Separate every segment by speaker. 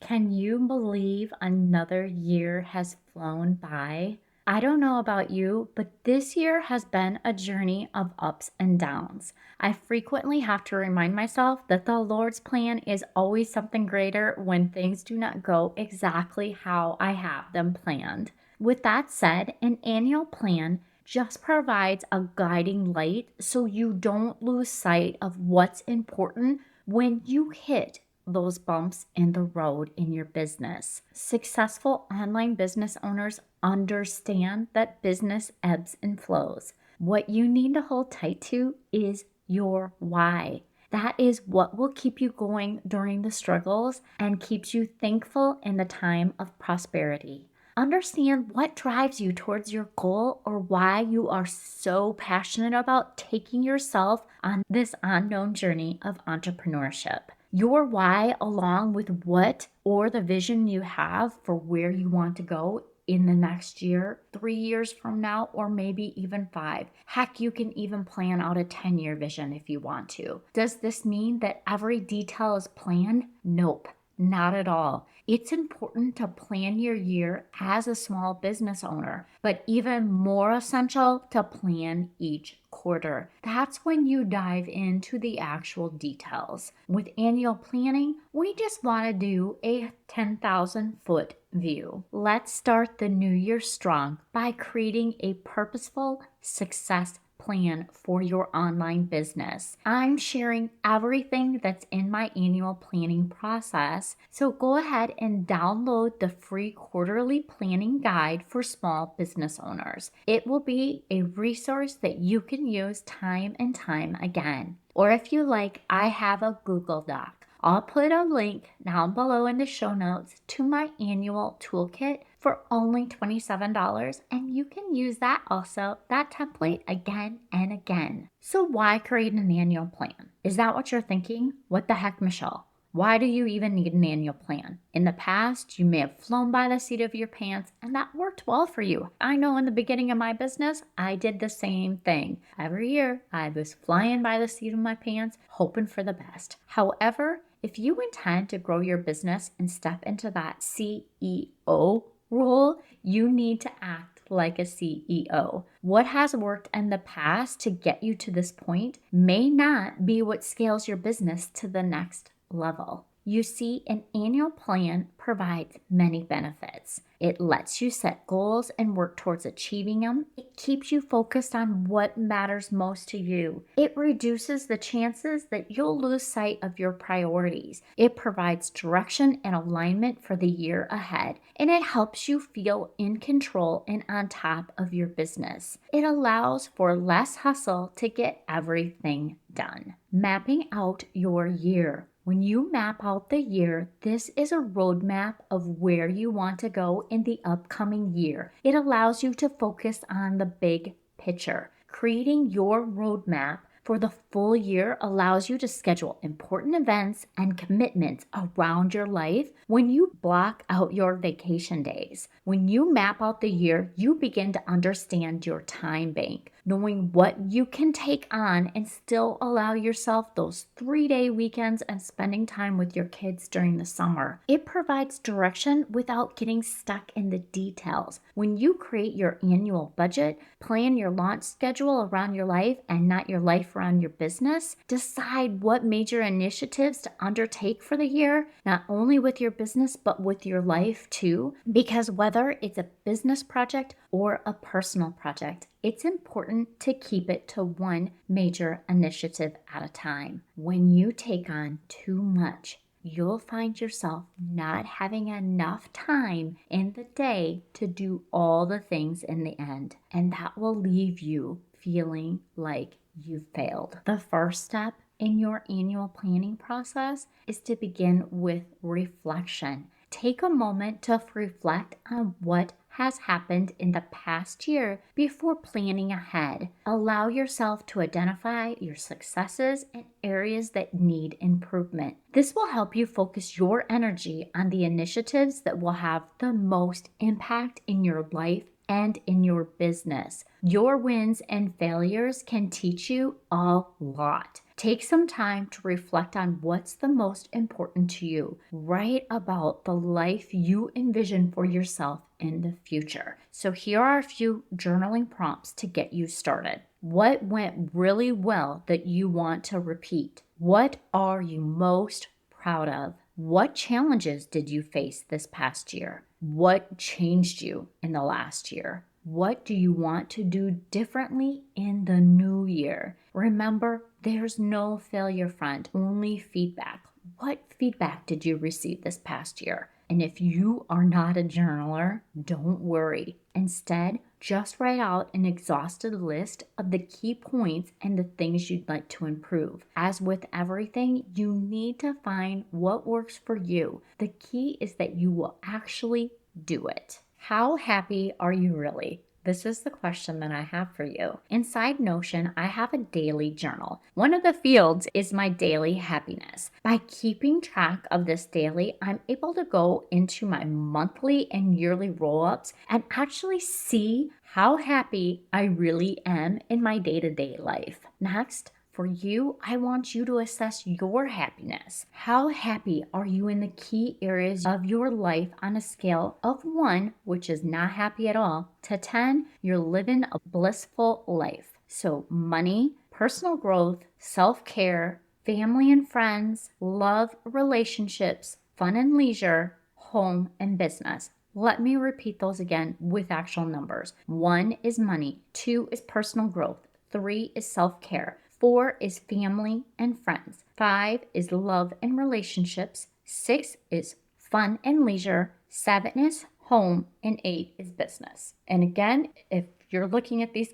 Speaker 1: Can you believe another year has flown by? I don't know about you, but this year has been a journey of ups and downs. I frequently have to remind myself that the Lord's plan is always something greater when things do not go exactly how I have them planned. With that said, an annual plan just provides a guiding light so you don't lose sight of what's important when you hit those bumps in the road in your business. Successful online business owners understand that business ebbs and flows. What you need to hold tight to is your why. That is what will keep you going during the struggles and keeps you thankful in the time of prosperity. Understand what drives you towards your goal or why you are so passionate about taking yourself on this unknown journey of entrepreneurship. Your why, along with what or the vision you have for where you want to go in the next year, 3 years from now, or maybe even 5. Heck, you can even plan out a 10-year vision if you want to. Does this mean that every detail is planned? Nope. Not at all. It's important to plan your year as a small business owner, but even more essential to plan each quarter. That's when you dive into the actual details. With annual planning, we just want to do a 10,000-foot view. Let's start the new year strong by creating a purposeful success plan for your online business. I'm sharing everything that's in my annual planning process, so go ahead and download the free quarterly planning guide for small business owners. It will be a resource that you can use time and time again. Or if you like, I have a Google Doc. I'll put a link down below in the show notes to my annual toolkit for only $27, and you can use that template again and again. So why create an annual plan? Is that what you're thinking? What the heck, Michelle? Why do you even need an annual plan? In the past, you may have flown by the seat of your pants, and that worked well for you. I know in the beginning of my business, I did the same thing. Every year, I was flying by the seat of my pants, hoping for the best. However, if you intend to grow your business and step into that CEO role, you need to act like a CEO. What has worked in the past to get you to this point may not be what scales your business to the next level. You see, an annual plan provides many benefits. It lets you set goals and work towards achieving them. It keeps you focused on what matters most to you. It reduces the chances that you'll lose sight of your priorities. It provides direction and alignment for the year ahead, and it helps you feel in control and on top of your business. It allows for less hustle to get everything done. Mapping out your year. When you map out the year, this is a roadmap of where you want to go in the upcoming year. It allows you to focus on the big picture. Creating your roadmap for the full year allows you to schedule important events and commitments around your life when you block out your vacation days. When you map out the year, you begin to understand your time bank, knowing what you can take on and still allow yourself those 3-day weekends and spending time with your kids during the summer. It provides direction without getting stuck in the details. When you create your annual budget, plan your launch schedule around your life and not your life around your business, decide what major initiatives to undertake for the year, not only with your business, but with your life too. Because whether it's a business project or a personal project, it's important to keep it to one major initiative at a time. When you take on too much, you'll find yourself not having enough time in the day to do all the things in the end, and that will leave you feeling like you've failed. The first step in your annual planning process is to begin with reflection. Take a moment to reflect on what has happened in the past year before planning ahead. Allow yourself to identify your successes and areas that need improvement. This will help you focus your energy on the initiatives that will have the most impact in your life and in your business. Your wins and failures can teach you a lot. Take some time to reflect on what's the most important to you. Write about the life you envision for yourself in the future. So here are a few journaling prompts to get you started. What went really well that you want to repeat? What are you most proud of? What challenges did you face this past year? What changed you in the last year? What do you want to do differently in the new year? Remember, there's no failure, friend, only feedback. What feedback did you receive this past year? And if you are not a journaler, don't worry. Instead, just write out an exhaustive list of the key points and the things you'd like to improve. As with everything, you need to find what works for you. The key is that you will actually do it. How happy are you really? This is the question that I have for you. Inside Notion, I have a daily journal. One of the fields is my daily happiness. By keeping track of this daily, I'm able to go into my monthly and yearly roll-ups and actually see how happy I really am in my day-to-day life. Next, for you, I want you to assess your happiness. How happy are you in the key areas of your life on a scale of 1, which is not happy at all, to 10, you're living a blissful life. So money, personal growth, self-care, family and friends, love, relationships, fun and leisure, home and business. Let me repeat those again with actual numbers. 1 is money, 2 is personal growth, 3 is self-care, 4 is family and friends. 5 is love and relationships. 6 is fun and leisure. 7 is home. And 8 is business. And again, if you're looking at these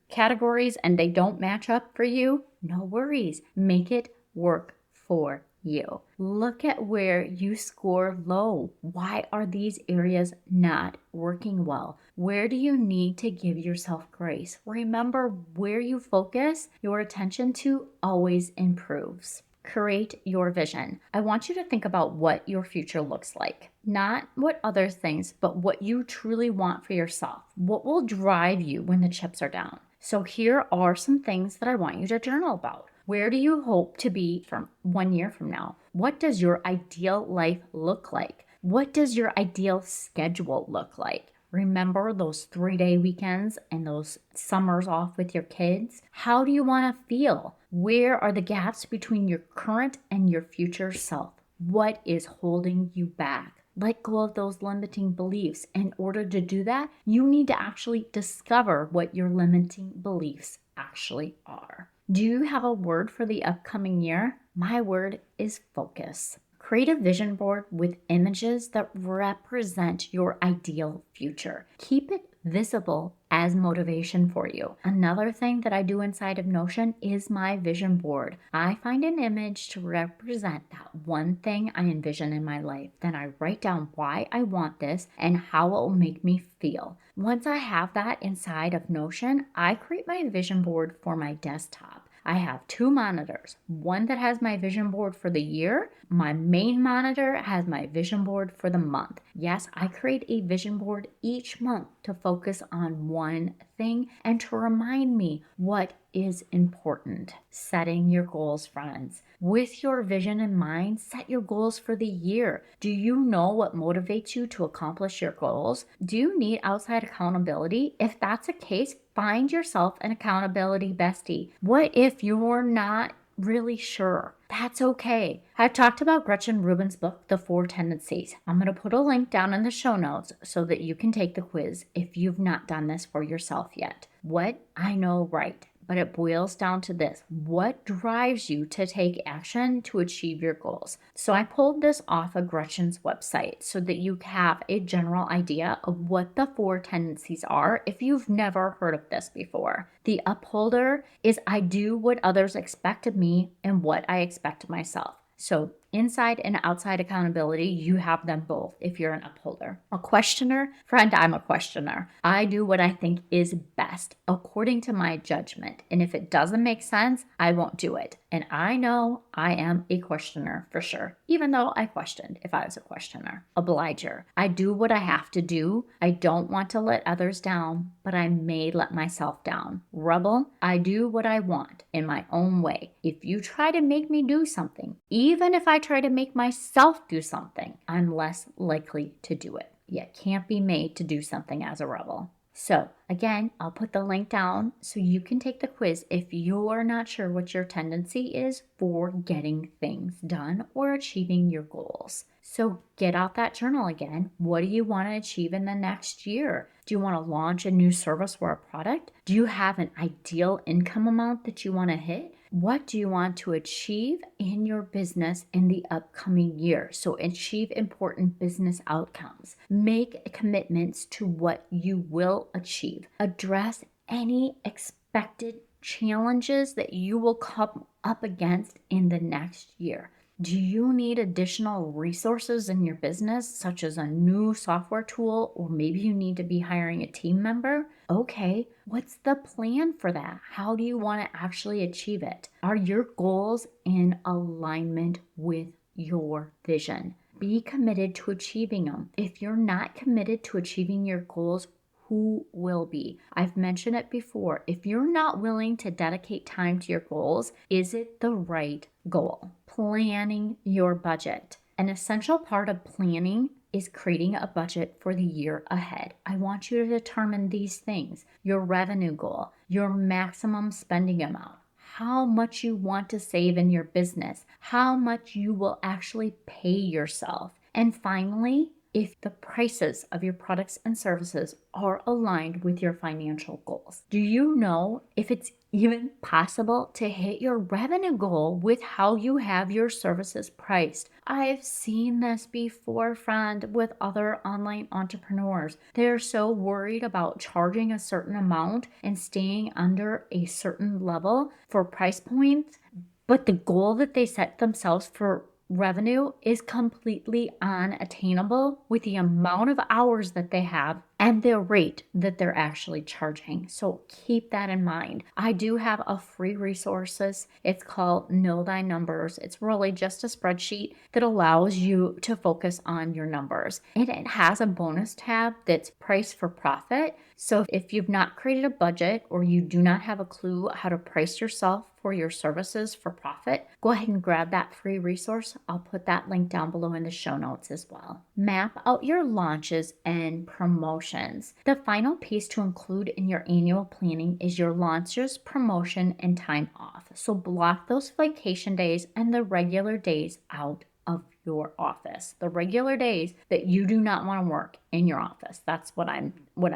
Speaker 1: categories and they don't match up for you, no worries. Make it work for you. Look at where you score low. Why are these areas not working well? Where do you need to give yourself grace? Remember, where you focus your attention to always improves. Create your vision. I want you to think about what your future looks like. Not what other things, but what you truly want for yourself. What will drive you when the chips are down? So here are some things that I want you to journal about. Where do you hope to be from 1 year from now? What does your ideal life look like? What does your ideal schedule look like? Remember those 3-day weekends and those summers off with your kids? How do you want to feel? Where are the gaps between your current and your future self? What is holding you back? Let go of those limiting beliefs. In order to do that, you need to actually discover what your limiting beliefs actually are. Do you have a word for the upcoming year? My word is focus. Create a vision board with images that represent your ideal future. Keep it visible as motivation for you. Another thing that I do inside of Notion is my vision board. I find an image to represent that one thing I envision in my life. Then I write down why I want this and how it will make me feel. Once I have that inside of Notion, I create my vision board for my desktop. I have 2 monitors, one that has my vision board for the year. My main monitor has my vision board for the month. Yes, I create a vision board each month to focus on one thing and to remind me what is important. Setting your goals, friends. With your vision in mind, set your goals for the year. Do you know what motivates you to accomplish your goals? Do you need outside accountability? If that's the case, find yourself an accountability bestie. What if you're not really sure? That's okay. I've talked about Gretchen Rubin's book, The 4 Tendencies. I'm going to put a link down in the show notes so that you can take the quiz if you've not done this for yourself yet. What? I know, right? But it boils down to this. What drives you to take action to achieve your goals? So I pulled this off of Gretchen's website so that you have a general idea of what the 4 tendencies are if you've never heard of this before. The upholder is I do what others expect of me and what I expect of myself. So Inside and outside accountability, you have them both if you're an upholder. A questioner, friend, I'm a questioner. I do what I think is best according to my judgment. And if it doesn't make sense, I won't do it. And I know I am a questioner for sure, even though I questioned if I was a questioner. Obliger. I do what I have to do. I don't want to let others down, but I may let myself down. Rebel. I do what I want in my own way. If you try to make me do something, even if I try to make myself do something, I'm less likely to do it. You can't be made to do something as a rebel. So again, I'll put the link down so you can take the quiz if you're not sure what your tendency is for getting things done or achieving your goals. So get out that journal again. What do you want to achieve in the next year? Do you want to launch a new service or a product? Do you have an ideal income amount that you want to hit? What do you want to achieve in your business in the upcoming year? So achieve important business outcomes. Make commitments to what you will achieve. Address any expected challenges that you will come up against in the next year. Do you need additional resources in your business, such as a new software tool, or maybe you need to be hiring a team member? Okay, what's the plan for that? How do you want to actually achieve it? Are your goals in alignment with your vision? Be committed to achieving them. If you're not committed to achieving your goals, who will be? I've mentioned it before. If you're not willing to dedicate time to your goals, is it the right goal? Planning your budget. An essential part of planning is creating a budget for the year ahead. I want you to determine these things: your revenue goal, your maximum spending amount, how much you want to save in your business, how much you will actually pay yourself, and finally, if the prices of your products and services are aligned with your financial goals. Do you know if it's even possible to hit your revenue goal with how you have your services priced? I've seen this before, friend, with other online entrepreneurs. They're so worried about charging a certain amount and staying under a certain level for price points, but the goal that they set themselves for revenue is completely unattainable with the amount of hours that they have and the rate that they're actually charging. So keep that in mind. I do have a free resources. It's called Know Thy Numbers. It's really just a spreadsheet that allows you to focus on your numbers. And it has a bonus tab that's price for profit. So if you've not created a budget or you do not have a clue how to price yourself for your services for profit, go ahead and grab that free resource. I'll put that link down below in the show notes as well. Map out your launches and promotions. The final piece to include in your annual planning is your launches, promotion, and time off. So block those vacation days and the regular days out of your office. The regular days that you do not want to work in your office. That's what I'm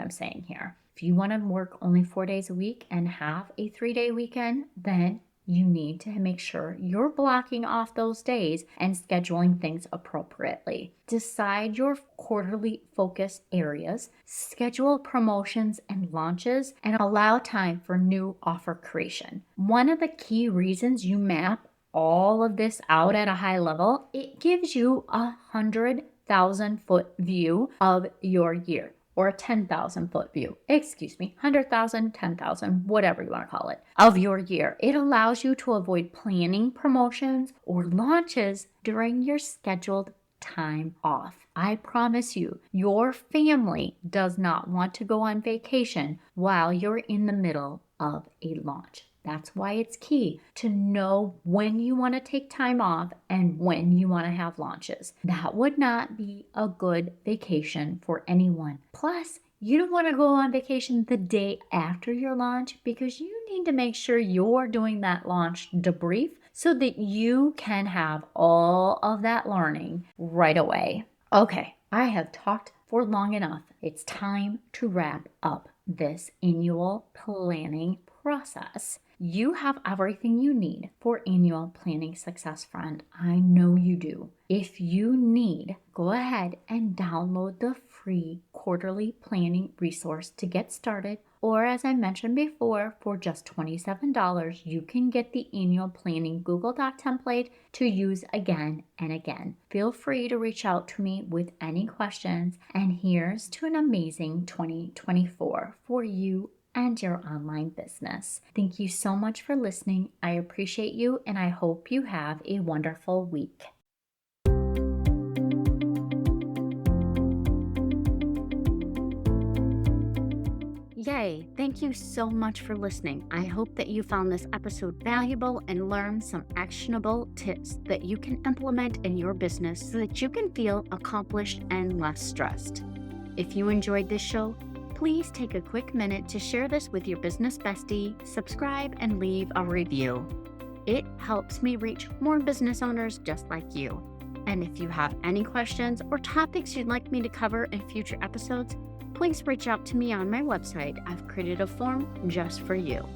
Speaker 1: saying here. If you want to work only 4 days a week and have a 3-day weekend, then you need to make sure you're blocking off those days and scheduling things appropriately. Decide your quarterly focus areas, schedule promotions and launches, and allow time for new offer creation. One of the key reasons you map all of this out at a high level, it gives you 100,000-foot view of your year. Or a 10,000 foot view, 100,000, 10,000, whatever you want to call it, of your year. It allows you to avoid planning promotions or launches during your scheduled time off. I promise you, your family does not want to go on vacation while you're in the middle of a launch. That's why it's key to know when you want to take time off and when you want to have launches. That would not be a good vacation for anyone. Plus, you don't want to go on vacation the day after your launch because you need to make sure you're doing that launch debrief so that you can have all of that learning right away. Okay, I have talked for long enough. It's time to wrap up this annual planning process. You have everything you need for annual planning success, friend. I know you do. If you need go ahead and download the free quarterly planning resource to get started. Or as I mentioned before, for just $27, you can get the annual planning Google Doc template to use again and again. Feel free to reach out to me with any questions, and here's to an amazing 2024 for you and your online business. Thank you so much for listening. I appreciate you, and I hope you have a wonderful week. Yay! Thank you so much for listening. I hope that you found this episode valuable and learned some actionable tips that you can implement in your business so that you can feel accomplished and less stressed. If you enjoyed this show, please take a quick minute to share this with your business bestie, subscribe, and leave a review. It helps me reach more business owners just like you. And if you have any questions or topics you'd like me to cover in future episodes, please reach out to me on my website. I've created a form just for you.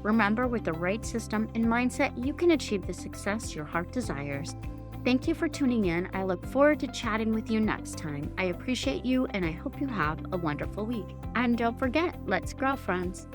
Speaker 1: Remember, with the right system and mindset, you can achieve the success your heart desires. Thank you for tuning in. I look forward to chatting with you next time. I appreciate you, and I hope you have a wonderful week. And don't forget, let's grow, friends.